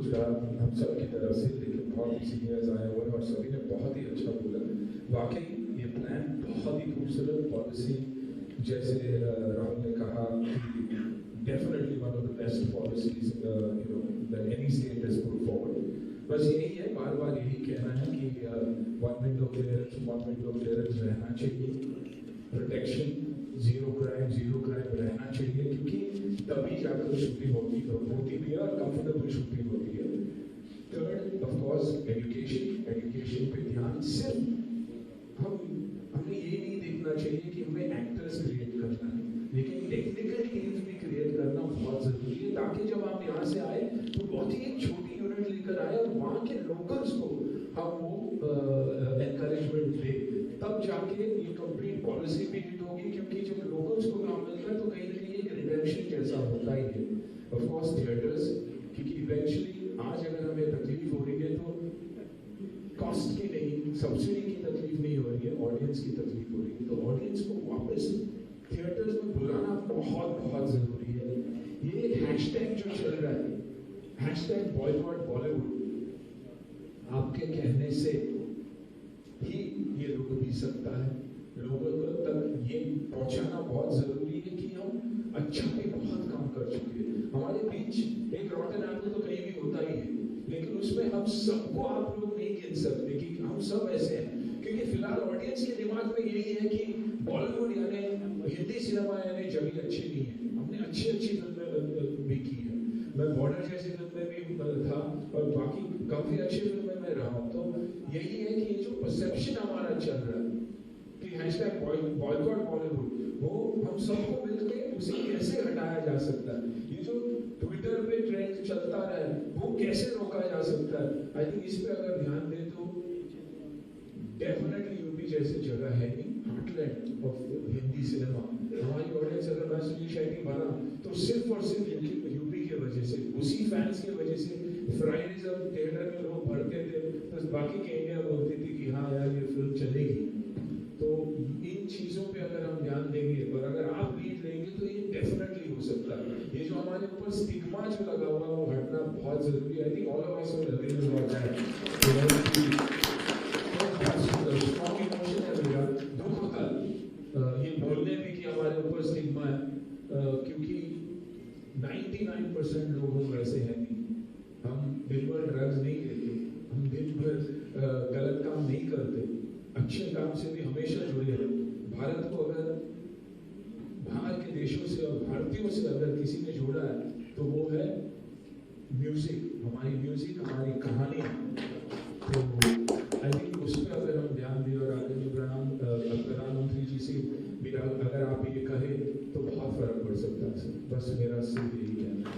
कुछ रहा हम सब की तरफ से, लेकिन बहुत ही सीनियर्स आए हुए और सभी ने बहुत ही अच्छा बोला। वाकई ये प्लान बहुत ही खूबसूरत पॉलिसी, जैसे राहुल ने कहा कि definitely one of the best policies that any state has put forward. बस यही है, बार बार यही कहना है कि वन विंडो क्लियरेंस रहना चाहिए, प्रोटेक्शन, जीरो क्राइम रहना चाहिए, क्योंकि तभी जाकर शूटिंग होती भी है और कंफर्टेबल शूटिंग होती है। थर्ड ऑफ कोर्स एजुकेशन पे ध्यान। सिर्फ हमें ये नहीं देखना चाहिए कि हमें एक्टर्स क्रिएट करना है, लेकिन टेक्निकल टीम्स भी क्रिएट करना बहुत जरूरी है, ताकि जब आप यहाँ से आए तो बहुत ही एक छोटी यूनिट लेकर आए और वहाँ के लोकल्स को हम वो एनकरेजमेंट दे, तब जाके ये कंप्लीट पॉलिसी भी हिट होगी। क्योंकि जब लोकल्स को काम मिलता है तो कहीं ना कहीं एक रिडेम्पशन जैसा होता ही है। ऑफ कोर्स थिएटर्स, क्योंकि इवेंचुअली आज अगर हमें तकलीफ हो रही है तो कॉस्ट की नहीं, सब्सिडी की तकलीफ नहीं हो रही है, ऑडियंस की तकलीफ हो रही है। तो ऑडियंस को वापस थिएटर्स में बुलाना बहुत बहुत जरूरी है। ये हैशटैग जो चल रहा है, हैशटैग बॉयकॉट बॉलीवुड, आपके कहने से ही ये रुक भी सकता है। लोगों तक ये पहुंचाना बहुत जरूरी है कि हम अच्छा भी बहुत काम कर चुके हैं। हमारे बीच एक रॉटन एप्पल तो कहीं भी होता ही है, लेकिन उसमें हम सबको आप लोग नहीं गिन सकते कि हम सब ऐसे हैं। क्योंकि फिलहाल ऑडियंस के दिमाग में यही है कि बॉलीवुड यानी हिंदी सिनेमा यानी जगह अच्छी नहीं है। हमने अच्छी फिल्में भी की है, मैं बॉर्डर जैसी फिल्में भी था और बाकी काफी अच्छी फिल्में में रहा हूँ। तो यही है कि ये जो परसेप्शन हमारा चल रहा है कि हैशटैग बॉयकॉट बॉलीवुड, वो हम सबको मिलके उसे कैसे हटाया जा सकता है, ये जो ट्विटर पे ट्रेंड चलता रहा है वो कैसे रोका जा सकता है। आई थिंक इस पे अगर ध्यान दे तो डेफिनेटली यूपी जैसी जगह है नहीं, हार्टलैंड ऑफ हिंदी सिनेमा। हमारी ऑडियंस अगर मैं सुनील शेट्टी बना तो सिर्फ और सिर्फ यूपी की वजह से, उसी फैंस की वजह से। फ्राइडे जब थिएटर में लोग भरते थे तो बाकी के इंडिया बोलती थी कि हाँ यार ये फिल्म चलेगी। तो इन चीजों पे अगर हम ध्यान देंगे और अगर आप लीड लेंगे तो ये डेफिनेटली हो सकता है। ये जो हमारे ऊपर स्टिग्मा जो लगा हुआ है वो हटना बहुत जरूरी है। I think all of us will agree with that. Strong emotion है मेरा, दुख होता है ये बोलने में कि हमारे ऊपर स्टिग्मा है, क्योंकि 99% लोग वैसे हैं नहीं। हम दिन भर ड्रग्स नहीं लेते, हम दिन भर गलत काम नहीं करते, अच्छे काम से भी हमेशा जुड़े हैं। भारत को अगर बाहर के देशों से और भारतीयों से अगर किसी ने जोड़ा है तो वो है म्यूजिक, हमारी म्यूजिक, हमारी कहानी। तो आई थिंक उस पर अगर हम ध्यान दें और आगे प्रधानमंत्री जी से भी अगर आप ये कहें तो बहुत फर्क पड़ सकता है सर। बस मेरा सिर्फ यही कहना है।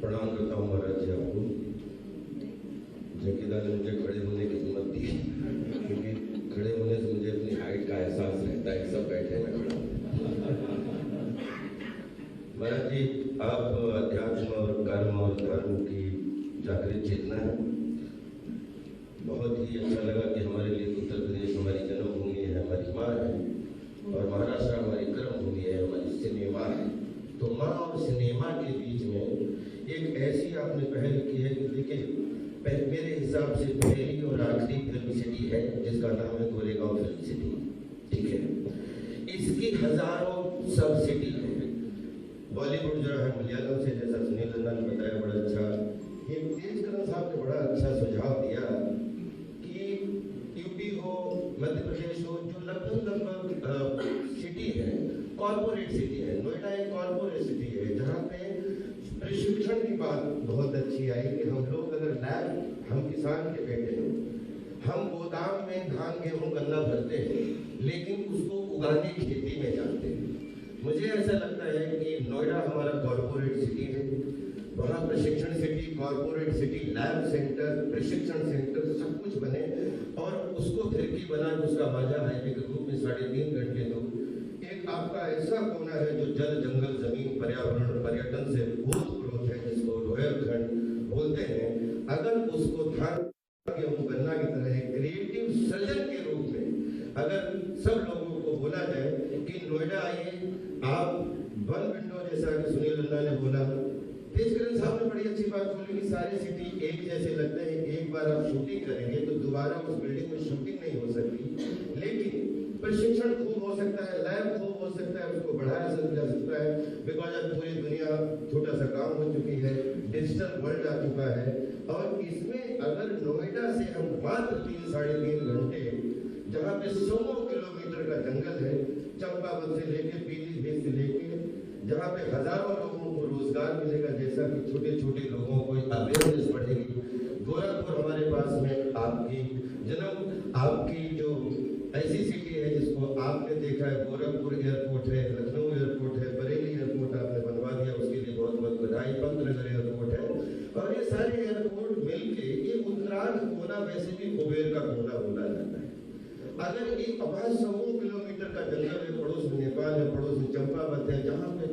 प्रणाम करता हूँ महाराज जी आपको। जगीदार ने मुझे खड़े होने की हिम्मत दी, क्योंकि खड़े होने से मुझे अपनी हाइट का एहसास रहता है। सब बैठे मैं खड़ा। महाराज जी, आप अध्यात्म और कर्म और धर्म की जागृत चेतना है। बहुत ही अच्छा लगा कि हमारे लिए उत्तर प्रदेश हमारी जन्मभूमि है, हमारी माँ है, और महाराष्ट्र हमारी कर्म भूमि है, हमारी सिनेमा है। तो माँ और सिनेमा के बीच में एक ऐसी आपने पहल की है कि देखिए, मेरे हिसाब से पहली और आखिरी फिल्म सिटी है जिसका नाम है गोरेगांव फिल्म सिटी। ठीक है, इसकी हजारों सब सिटी है। बॉलीवुड जो है मलयालम से, जैसा सुनील नंदा ने बताया, बड़ा अच्छा, ये तेज करण साहब ने बड़ा अच्छा सुझाव दिया कि यूपी हो, मध्य प्रदेश हो, जो लगभग सिटी है, कॉर्पोरेट सिटी है। नोएडा एक कॉर्पोरेट सिटी है जहाँ पे प्रशिक्षण की बात बहुत अच्छी आई कि हम लोग अगर लैब, हम किसान के बेटे हैं, हम गोदाम में धान गेहूं गन्ना भरते हैं, लेकिन उसको उगाने खेती में जाते हैं। मुझे ऐसा लगता है कि नोएडा हमारा कॉर्पोरेट सिटी है, वहाँ प्रशिक्षण city, corporate city, lab centre, प्रशिक्षण सेंटर सब कुछ बने और उसको फिरकी बना उसका बाजा हाईवे के रूप में 3.5 घंटे दूर एक आपका ऐसा कोना है जो जल, जंगल, जमीन, पर्यावरण, पर्यटन से ओतप्रोत है, जिसको रोहिलखंड बोलते हैं। अगर उसको धान गेहूं गन्ना की तरह क्रिएटिव सृजन के रूप में अगर सब लोगों को बोला जाए कि नोएडा आइए, आप वन विंडो जैसा कि सुनील नंदा ने बोला, तेजकरण साहब ने बड़ी अच्छी बात बोली कि सारे सिटी एक जैसे लगते हैं, एक बार आप शूटिंग करेंगे तो दोबारा उस बिल्डिंग में शूटिंग नहीं हो सकती, लेकिन प्रशिक्षण खूब हो सकता है, लैब खूब हो सकता है, उसको बढ़ाया जा सकता है, बिकॉज अब पूरी दुनिया छोटा सा काम हो चुकी है, डिजिटल वर्ल्ड आ चुका है। और इसमें अगर नोएडा से हम मात्र 3-3.5 घंटे, जहाँ पे 100 किलोमीटर का जंगल है, चंपावत से लेके पीलीभीत से लेके, जहाँ पे हजारों लोगों को रोजगार मिलेगा, जैसा कि छोटे छोटे लोगों को अवेयरनेस बढ़ेगी। गोरखपुर हमारे पास में आपकी जो ऐसी सिटी है जिसको आपने देखा है, गोरखपुर एयरपोर्ट है, लखनऊ एयरपोर्ट है, बरेली एयरपोर्ट आपने बनवा दिया, उसके लिए बहुत बहुत बधाई। पंतनगर एयरपोर्ट है, और ये सारे एयरपोर्ट मिलके ये उत्तराखंड कोना वैसे भी कुबेर का कोना बोला जाता है। अगर एक 100 किलोमीटर का जंगल है, पड़ोस में नेपाल है, पड़ोस में चंपावत है, जहाँ पे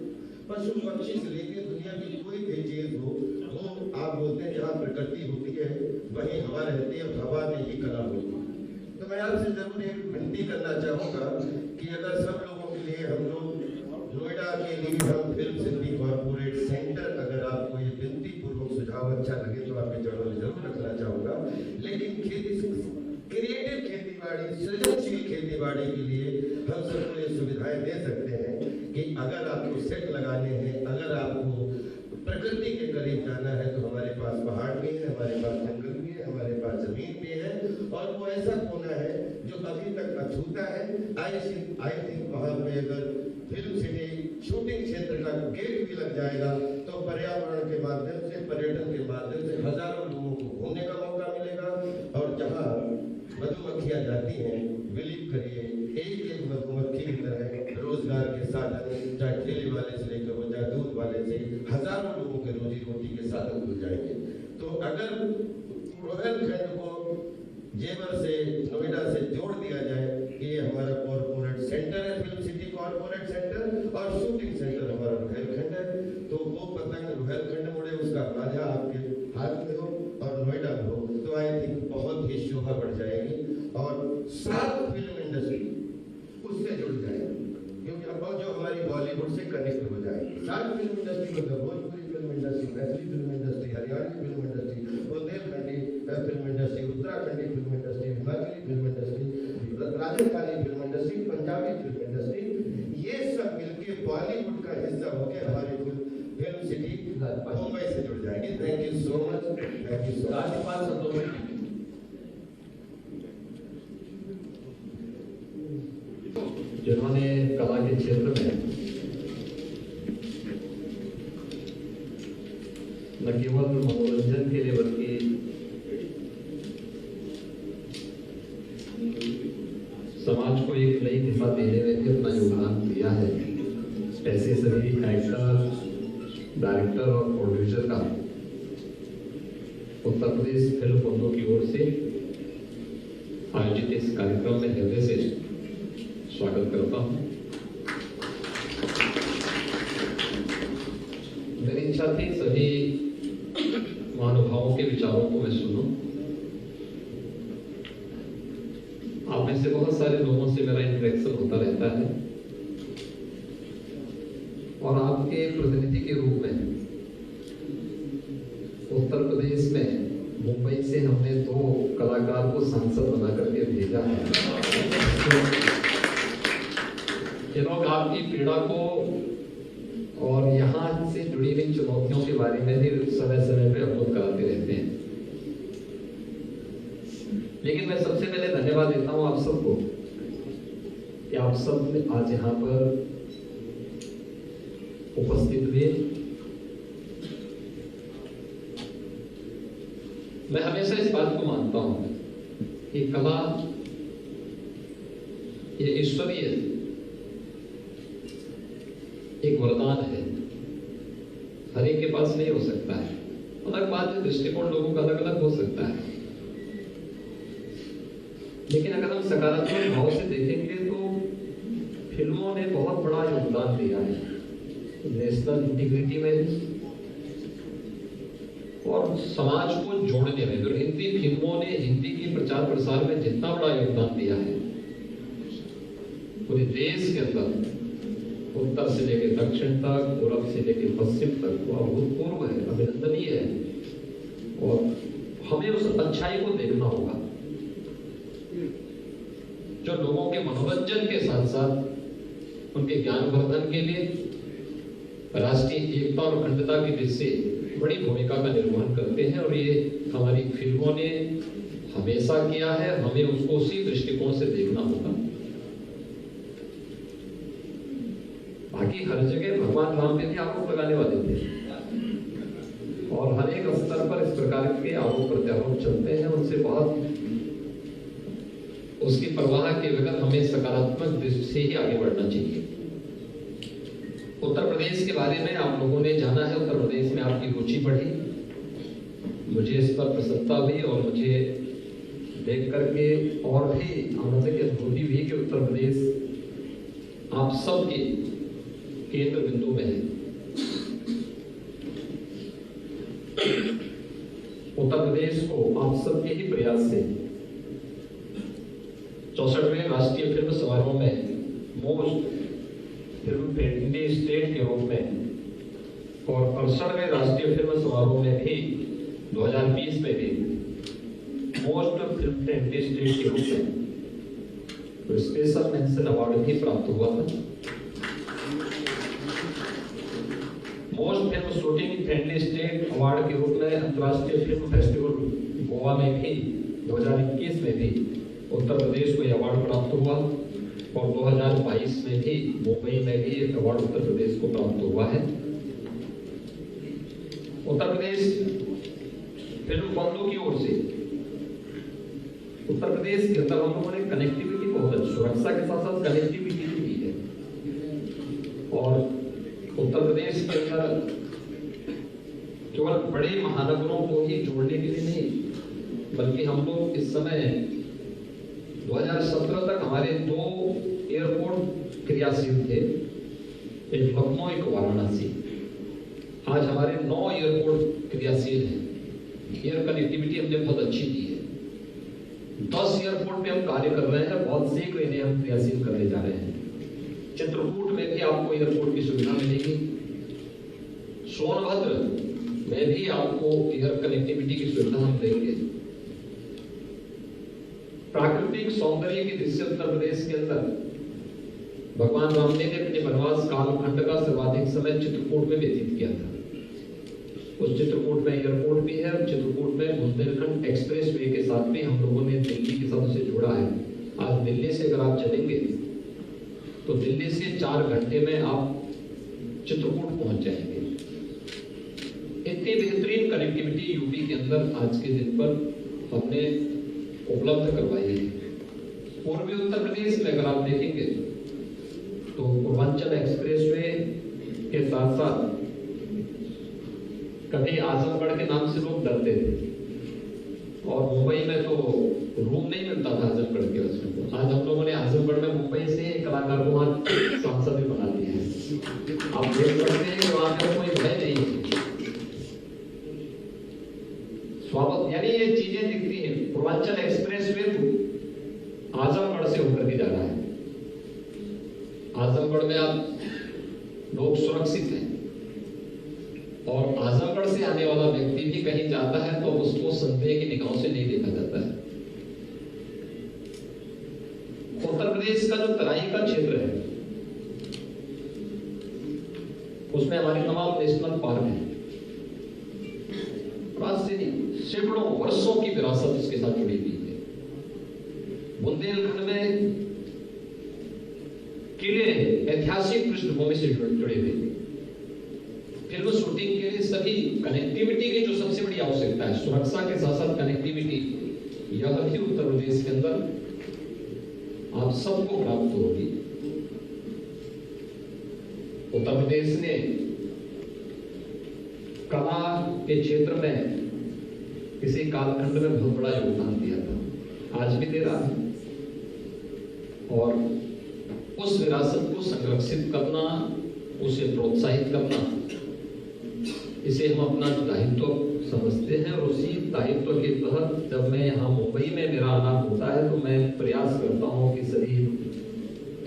पशु पक्षी से लेकर दुनिया की कोई भी चीज हो, वो आप बोलते हैं जहाँ प्रकृति होती है वहीं हवा रहती है, हवा में ही कला होती है। तो मैं आपसे जरूर एक विनती करना चाहूँगा कि अगर सब लोगों के लिए हम लोग नोएडा के लिए हम फिल्म सिटी कॉर्पोरेट सेंटर, अगर आपको ये विनती पूर्वक सुझाव अच्छा लगे तो आपके चरणों में जरूर रखना चाहूँगा। लेकिन क्रिएटिव खेतीबाड़ी, सृजनशील खेतीबाड़ी के लिए हम सबको ये सुविधाएं दे सकते हैं कि अगर आपको सेट लगाने हैं, अगर आपको प्रकृति के करीब जाना है, तो हमारे पास पहाड़ भी है, हमारे पास जंगल भी है, हमारे पास जमीन भी है, और वो ऐसा कोना है जो अभी तक अछूता है। आई थिंक वहाँ पे अगर फिल्म सिटी शूटिंग क्षेत्र का गेट भी लग जाएगा तो पर्यावरण के माध्यम से, पर्यटन के माध्यम से हजारों लोगों को घूमने का मौका मिलेगा। और जहाँ मधुमक्खियाँ जाती हैं, बिलीव करिए एक एक मधुमक्खी की तरह रोजगार के साधन, चाहे ठेले वाले से लेकर वो चाहे दूध वाले से, हजारों लोगों के रोजी रोटी के साधन खुल जाएंगे। तो अगर रोहिलखंड को जेवर से, नोएडा से जोड़ दिया जाए कि ये हमारा कॉर्पोरेट सेंटर है, फिल्म सिटी कॉर्पोरेट सेंटर, और शूटिंग सेंटर हमारा रोहिलखंड है, तो वो पतंग रोहिलखंड मुड़े, उसका राजा आपके हाथ में हो और नोएडा में हो, तो आई थिंक बहुत ही शोभा बढ़ जाएगी। और साथ फिल्म इंडस्ट्री उससे जुड़ जाएगी, क्योंकि अब जो हमारी बॉलीवुड से कनेक्ट हो जाएगी। साथ फिल्म इंडस्ट्री मतलब Bhojpuri film industry, Maithili film industry, Haryanvi film industry, Bundelkhandi film industry, Uttarakhandi film industry, Himachali film industry, Rajasthani film industry, Punjabi film industry, ये सब मिलके बॉलीवुड का हिस्सा होकर हमारी फिल्म सिटी मुंबई से जुड़ जाएगी। Thank you so much, thank you so much. जिन्होंने कला के क्षेत्र में न केवल मनोरंजन के लिए बल्कि समाज को एक नई दिशा देने में भी अपना योगदान दिया है, ऐसे सभी एक्टर, डायरेक्टर और प्रोड्यूसर का उत्तर प्रदेश फिल्म बंधु की ओर से आयोजित इस कार्यक्रम में हृदय से स्वागत करता हूं। मेरी इच्छा थी सभी महानुभावों के विचारों को मैं सुनूं। आप में से बहुत सारे लोगों से मेरा इंटरेक्शन होता रहता है, और आपके प्रतिनिधि के रूप में उत्तर प्रदेश में मुंबई से हमने 2 कलाकार को सांसद बना करके भेजा है। ये लोग आपकी पीड़ा को और यहाँ से जुड़ी हुई चुनौतियों के बारे में भी समय समय पे अवगत कराते रहते हैं। लेकिन मैं सबसे पहले धन्यवाद देता हूँ आप सबको कि आप सब आज यहाँ पर उपस्थित हुए। मैं हमेशा इस बात को मानता हूँ कि कला ये ईश्वरीय एक वरदान है, हर एक के पास नहीं हो सकता है। अलग बात है, दृष्टिकोण लोगों का अलग अलग हो सकता है, लेकिन अगर हम सकारात्मक भाव से देखेंगे तो फिल्मों ने बहुत बड़ा योगदान दिया है नेशनल इंटीग्रिटी में और समाज को जोड़ने में। तो हिंदी फिल्मों ने हिंदी की प्रचार प्रसार में जितना बड़ा योगदान दिया है, पूरे देश के अंदर उत्तर से लेकर दक्षिण तक, पूर्व से लेकर पश्चिम तक वो अभूतपूर्व है, अभिनंदनीय है और हमें उस अच्छाई को देखना होगा जो लोगों के मनोरंजन के साथ साथ उनके ज्ञानवर्धन के लिए राष्ट्रीय एकता और अखंडता की दिशा से बड़ी भूमिका का निर्वहन करते हैं। और ये हमारी फिल्मों ने हमेशा किया है, हमें उसको उसी दृष्टिकोण से देखना होगा। बाकी हर जगह भगवान राम पे भी आरोप लगाने वाले थे और हर एक स्तर पर इस प्रकार के आरोप प्रत्यारोप चलते हैं, उनसे बहुत उसकी परवाह के बगैर हमें सकारात्मक दृष्टि से ही आगे बढ़ना चाहिए। उत्तर प्रदेश के बारे में आप लोगों ने जाना है, उत्तर प्रदेश में आपकी रुचि बढ़ी, मुझे इस पर प्रसन्नता हुई और मुझे देख करके और भी आनंद की अनुभूति हुई कि उत्तर प्रदेश आप सबके केंद्र बिंदु में है। उत्तर प्रदेश को आप सबके ही प्रयास से 64वें राष्ट्रीय फिल्म समारोह में मोस्ट फिल्म फ्रेंडली स्टेट के रूप में और 68वें राष्ट्रीय फिल्म समारोह में भी 2020 में भी मोस्ट फिल्म फ्रेंडली स्टेट के रूप में तो स्पेशल मेंशन अवार्ड भी प्राप्त हुआ था। Most film shooting friendly state award के रूप में अंतर्राष्ट्रीय फिल्म फेस्टिवल गोवा में भी 2021 में भी उत्तर प्रदेश को यह अवार्ड प्राप्त हुआ और 2022 में भी मुंबई में भी एक अवार्ड उत्तर प्रदेश को प्राप्त हुआ है। उत्तर प्रदेश फिल्म बंधु की ओर से उत्तर प्रदेश के अंदर हम लोगों ने कनेक्टिविटी बहुत अच्छी, सुरक्षा के साथ साथ कनेक्टिविटी भी है और उत्तर प्रदेश के अंदर केवल बड़े महानगरों को ही जोड़ने के लिए नहीं बल्कि हम लोग इस समय 2017 तक हमारे 2 एयरपोर्ट क्रियाशील थे, एक लखनऊ एक वाराणसी। आज हमारे 9 एयरपोर्ट क्रियाशील हैं। एयर कनेक्टिविटी हमने बहुत अच्छी दी है। 10 एयरपोर्ट में हम कार्य कर रहे हैं, बहुत शीघ्र इन्हें हम क्रियाशील करने जा रहे हैं। चित्रकूट में भी आपको एयरपोर्ट की सुविधा मिलेगी, सोनभद्र में भी आपको एयर कनेक्टिविटी की सुविधा हम देंगे। प्राकृतिक सौंदर्य की दृष्टि से उत्तर प्रदेश के अंदर भगवान राम ने अपने वनवास कालखंड का सर्वाधिक समय चित्रकूट में व्यतीत किया था। उस चित्रकूट में एयरपोर्ट भी है और चित्रकूट में बुंदेलखंड एक्सप्रेस वे के साथ भी हम लोगों ने दिल्ली के साथ उसे जोड़ा है। आज दिल्ली से अगर आप चलेंगे तो दिल्ली से 4 घंटे में आप चित्रकूट पहुंच जाएंगे। इतनी बेहतरीन कनेक्टिविटी यूपी के अंदर आज के दिन पर हमने उपलब्ध करवाई है। पूर्वी उत्तर प्रदेश में अगर आप देखेंगे तो पूर्वांचल एक्सप्रेसवे के साथ साथ कभी आजमगढ़ के नाम से लोग डरते थे और मुंबई में तो रूम नहीं मिलता था आजमगढ़ के वजह से। आज हम लोगों ने आजमगढ़ में मुंबई से कलाकार को वहां सांसद भी बना दिया है। आप देख सकते हैं कि वहां पर कोई भय नहीं है। स्वागत यानी ये चीजें दिखती हैं। पूर्वांचल एक्सप्रेस वे आजमगढ़ से होकर के जा रहा है। आजमगढ़ में आप लोग सुरक्षित हैं और आजमगढ़ से आने वाला व्यक्ति भी कहीं जाता है तो उसको संदेह की निगाहों से नहीं देखा जाता है। उत्तर प्रदेश का जो तराई का क्षेत्र है उसमें हमारे तमाम नेशनल पार्क हैं। सैकड़ों वर्षों की विरासत इसके साथ जुड़ी हुई है। बुंदेलखंड में किले ऐतिहासिक पृष्ठभूमि से जुड़े हुए। फिल्म शूटिंग के लिए सभी कनेक्टिविटी की जो सबसे बड़ी आवश्यकता है, सुरक्षा के साथ साथ कनेक्टिविटी, यह भी उत्तर प्रदेश के अंदर आप सबको प्राप्त होगी। उत्तर प्रदेश ने कला के क्षेत्र में किसी कालखंड में बहुत बड़ा योगदान दिया था, आज भी दे रहा है और उस विरासत को संरक्षित करना, उसे प्रोत्साहित करना, इसे हम अपना दायित्व समझते हैं। और उसी दायित्व के तहत जब मैं यहाँ मुंबई में मेरा आना होता है तो मैं प्रयास करता हूँ कि सभी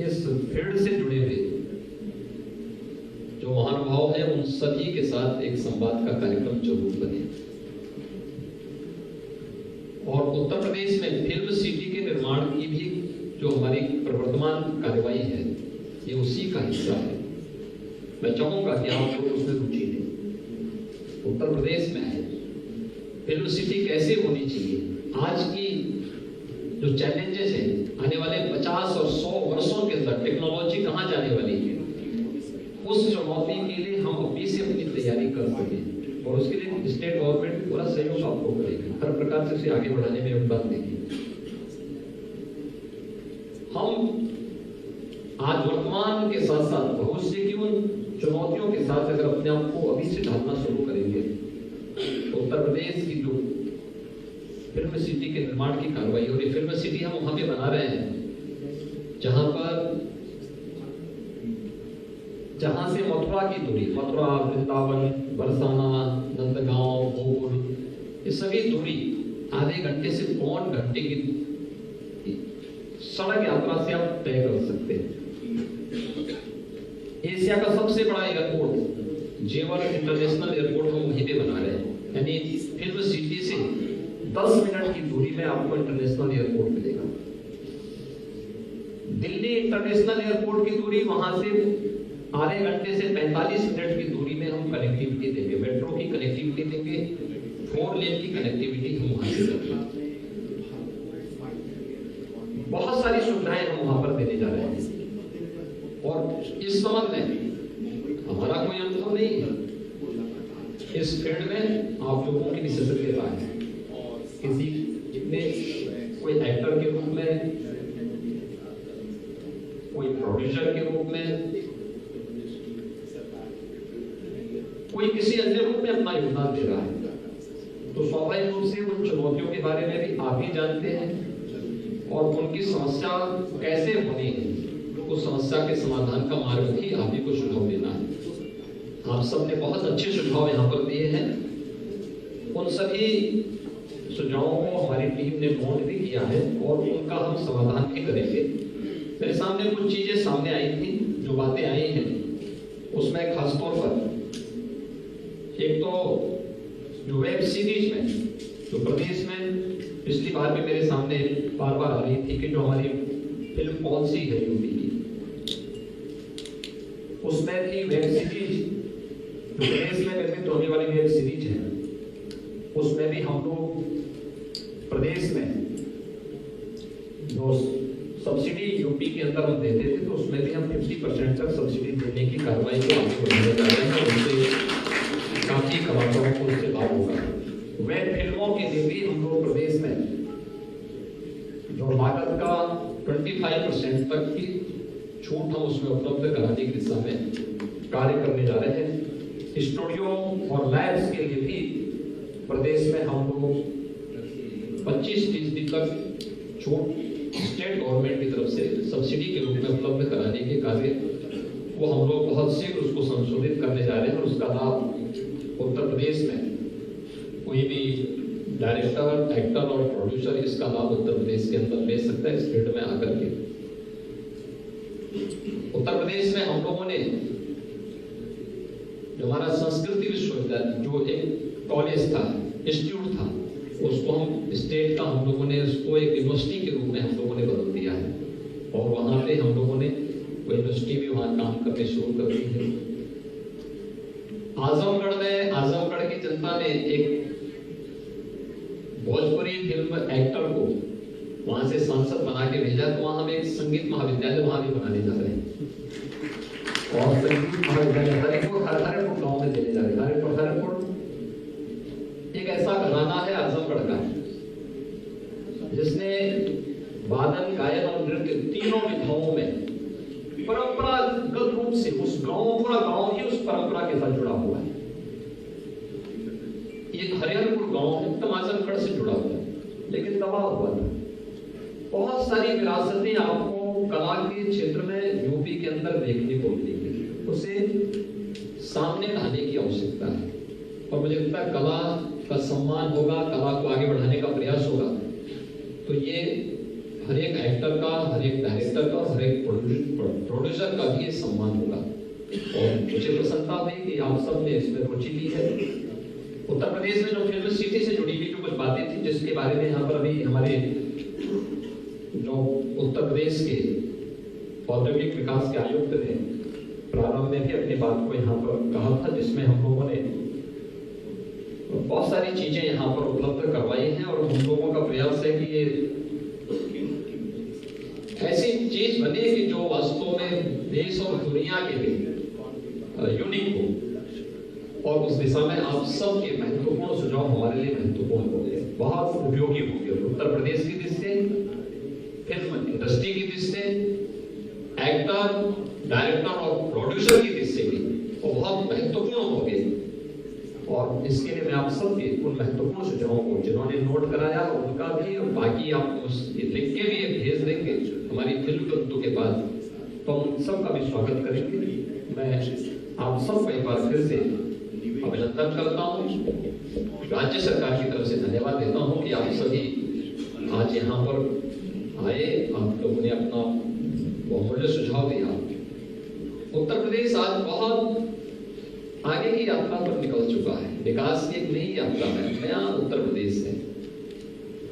इस फील्ड से जुड़े हुए जो महानुभाव है उन सभी के साथ एक संवाद का कार्यक्रम जरूर बने। और उत्तर प्रदेश में फिल्म सिटी के निर्माण की भी जो हमारी प्रवर्तमान कार्यवाही है ये उसी का हिस्सा है। मैं चाहूंगा कि आप लोग उसमें रुचि लें। उत्तर प्रदेश में है फिल्म सिटी कैसे होनी चाहिए, आज की जो चैलेंजेस हैं आने वाले 50 और 100 वर्षों के अंदर टेक्नोलॉजी कहाँ जाने वाली है, उस चुनौती के लिए हम अभी से अपनी तैयारी कर सकें और उसके लिए स्टेट गवर्नमेंट पूरा सहयोग आपको करेगा, हर प्रकार से उसे आगे बढ़ाने में योगदान देगी। हम आज वर्तमान के साथ साथ भविष्य की उन चुनौतियों के साथ अगर अपने आप को अभी से ढालना शुरू करेंगे तो उत्तर प्रदेश की जो फिल्म सिटी के निर्माण की कार्रवाई और ये फिल्म सिटी हम वहां पे बना रहे हैं जहां से मथुरा की दूरी, मथुरा, वृंदावन, बरसाना, नंदगांव, गोकुल, ये सभी दूरी आधे घंटे से पौन घंटे की सड़क यात्रा से आप तय कर सकते हैं। एशिया का सबसे बड़ा एयरपोर्ट जेवर इंटरनेशनल एयरपोर्ट हम वहीं पे बना रहे हैं, यानी फिल्म सिटी से 10 मिनट की दूरी में आपको इंटरनेशनल एयरपोर्ट मिलेगा। दिल्ली इंटरनेशनल एयरपोर्ट की दूरी वहां से आधे घंटे से 45 मिनट की दूरी में हम कनेक्टिविटी देंगे, मेट्रो की कनेक्टिविटी देंगे, 4 लेन की कनेक्टिविटी हम वहां से देंगे। बहुत सारी सुविधाएं हम वहां पर देने जा रहे हैं और इस संबंध में हमारा कोई अनुभव नहीं है। इस फील्ड में आप लोगों की विशेषज्ञता है, किसी जितने कोई एक्टर के रूप में, कोई प्रोड्यूसर के रूप में, कोई किसी अन्य रूप में अपना योगदान दे रहा है, तो स्वाभाविक रूप से उन चुनौतियों के बारे में भी आप ही जानते हैं और उनकी समस्या कैसे होनी है, उस समस्या के समाधान का मार्ग भी आप ही को सुझाव देना है। आप सबने बहुत अच्छे सुझाव यहाँ पर दिए हैं, उन सभी सुझावों को हमारी टीम ने नोट भी किया है और उनका हम समाधान भी करेंगे। मेरे सामने कुछ चीजें सामने आई थी, जो बातें आई हैं उसमें खासतौर पर एक तो जो वेब सीरीज में जो प्रदेश में पिछली बार भी मेरे सामने बार बार आ रही थी कि जो हमारी फिल्म पॉलिसी है यूपी की, उसमें भी वेब सीरीज जो प्रदेश में निर्मित होने वाली वेब सीरीज है उसमें भी हम लोग प्रदेश में जो सब्सिडी यूपी के अंदर हम देते थे तो उसमें भी हम 50% तक सब्सिडी देने की कार्रवाई को आगे बढ़ाने जा रहे हैं। उससे काफी कलाकारों को उससे लाभ होगा। वेब फिल्मों के लिए भी हम लोग प्रदेश में जो लागत का 25% तक की छूट हम उसमें उपलब्ध कराने की दिशा में कार्य करने जा रहे हैं। स्टूडियो और लैब्स के लिए भी प्रदेश में हम लोग 25% तक छूट स्टेट गवर्नमेंट की तरफ से सब्सिडी के रूप में उपलब्ध कराने के कार्य वो हम लोग बहुत शीघ्र उसको संशोधित करने जा रहे हैं और उसका लाभ उत्तर प्रदेश में कोई भी डायरेक्टर, एक्टर और प्रोड्यूसर इसका लाभ उत्तर प्रदेश के अंदर ले सकता है इस फील्ड में आकर के। उत्तर प्रदेश में हम लोगों ने जो हमारा संस्कृति विश्वविद्यालय जो एक कॉलेज था, इंस्टीट्यूट था, उसको हम स्टेट का हम लोगों ने उसको एक यूनिवर्सिटी के रूप में हम लोगों ने बदल दिया है और वहां पे हम लोगों ने वो यूनिवर्सिटी भी वहां काम करने शुरू कर दी है। आजमगढ़ में आजमगढ़ की जनता ने एक भोजपुरी फिल्म एक्टर को वहां से सांसद बना के भेजा, तो वहां हम एक संगीत महाविद्यालय वहां भी बनाने जा रहे हैं और संगीत महाविद्यालय हरिपुर गांव में देने जा रहे हैं। हरिपुर एक ऐसा घराना है आजमगढ़ का जिसने वादन, गायन और नृत्य तीनों विधाओं में परंपरागत रूप से उस गांव, पूरा गांव ही उस परंपरा के साथ जुड़ा हुआ है। ये हरिहरपुर गांव एकदम आजमगढ़ से जुड़ा हुआ है लेकिन दबा हुआ था। बहुत सारी विरासतें आपको कला के क्षेत्र में यूपी के अंदर देखने को मिलेगी, उसे सामने लाने की आवश्यकता है और मुझे लगता है कला का सम्मान होगा, कला को आगे बढ़ाने का प्रयास होगा तो ये हर एक एक्टर का, हर एक डायरेक्टर का, हर एक प्रोड्यूसर का भी ये सम्मान होगा। और मुझे प्रसन्नता हुई कि आप सब ने इसमें रुचि ली है। उत्तर प्रदेश में जो फिल्म सिटी से जुड़ी हुई जो कुछ बातें थी, जिसके बारे में यहाँ पर अभी हमारे जो उत्तर प्रदेश के औद्योगिक विकास के आयुक्त ने प्रारंभ में भी अपनी बात को यहाँ पर कहा था, जिसमें हम लोगों ने बहुत सारी चीजें यहाँ पर उपलब्ध करवाई हैं। और हम लोगों का प्रयास है कि ये ऐसी चीज बने कि जो वास्तव में देश और दुनिया के लिए यूनिक हो। और उस दिशा में आप सबके महत्वपूर्ण सुझाव हमारे लिए महत्वपूर्ण होंगे, बहुत उपयोगी होंगे। उत्तर प्रदेश की दृष्टि, फिल्म इंडस्ट्री की दृष्टि, एक्टर, डायरेक्टर और प्रोड्यूसर की दृष्टि भी वो बहुत महत्वपूर्ण होंगे। और इसके लिए मैं आप सबके उन महत्वपूर्ण सुझावों को जिन्होंने नोट कराया उनका भी, और बाकी आप लिख के भी भेज देंगे हमारी फिल्म तंतु के बाद, तो हम सबका भी स्वागत करेंगे। मैं आप सबको एक बार फिर से अभिनंदन करता हूँ, राज्य सरकार की तरफ से धन्यवाद देता हूँ कि आप सभी आज यहाँ पर आए, आप लोगों ने अपना बहुमूल्य सुझाव दिया। उत्तर प्रदेश आज बहुत आगे की यात्रा पर निकल चुका है, विकास की एक नई यात्रा है, नया उत्तर प्रदेश है।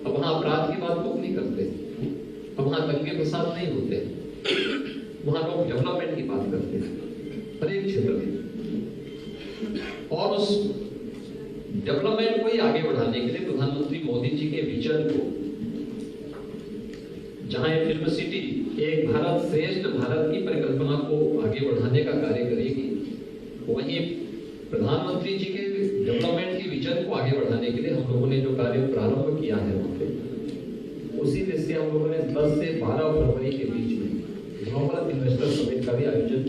अब वहां अपराध की बात लोग नहीं करते, अब वहां दंगे फसाद नहीं होते, वहां लोग डेवलपमेंट की बात करते हैं हर एक क्षेत्र में। और उस डेवलपमेंट को ही आगे बढ़ाने के लिए प्रधानमंत्री मोदी जी के विजन को, जहां ये फिल्म सिटी एक भारत श्रेष्ठ भारत की परिकल्पना को आगे बढ़ाने का कार्य करेगी, वहीं प्रधानमंत्री जी के डेवलपमेंट के विजन को आगे बढ़ाने के लिए हम लोगों ने जो कार्य प्रारंभ किया है वहाँ पे, उसी दृष्टि हम लोगों ने 10 से 12 फरवरी के बीच में ग्लोबल इन्वेस्टर समिट का भी आयोजन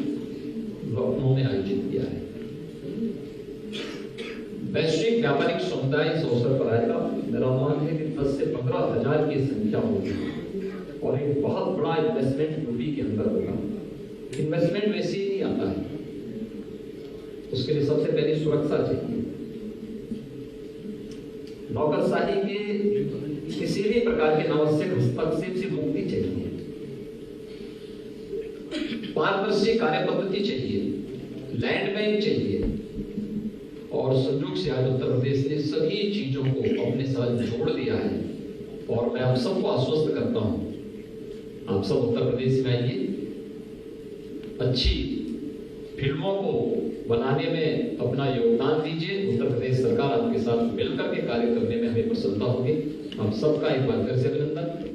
लखनऊ में आयोजित किया है। वैश्विक व्यापारिक समुदाय इस अवसर पर आएगा। मेरा अनुमान है कि 10 से 15 हजार की संख्या होगी और एक बहुत बड़ा इन्वेस्टमेंट यूपी के अंदर होगा। इन्वेस्टमेंट वैसे ही नहीं आता है, उसके लिए सबसे पहले सुरक्षा चाहिए, नौकरशाही के किसी भी प्रकार के अनावश्यक हस्तक्षेप से मुक्ति चाहिए, पारदर्शी कार्य पद्धति चाहिए, लैंड बैंक चाहिए। और संयोग से आज उत्तर प्रदेश ने सभी चीजों को अपने साथ जोड़ दिया है। और मैं आप सबको आश्वस्त करता हूं, आप सब उत्तर प्रदेश में आइए, अच्छी फिल्मों को बनाने में अपना योगदान दीजिए। उत्तर प्रदेश सरकार आपके साथ मिलकर के कार्य करने में हमें प्रसन्नता होगी। आप सबका एक बार फिर से अभिनंदन।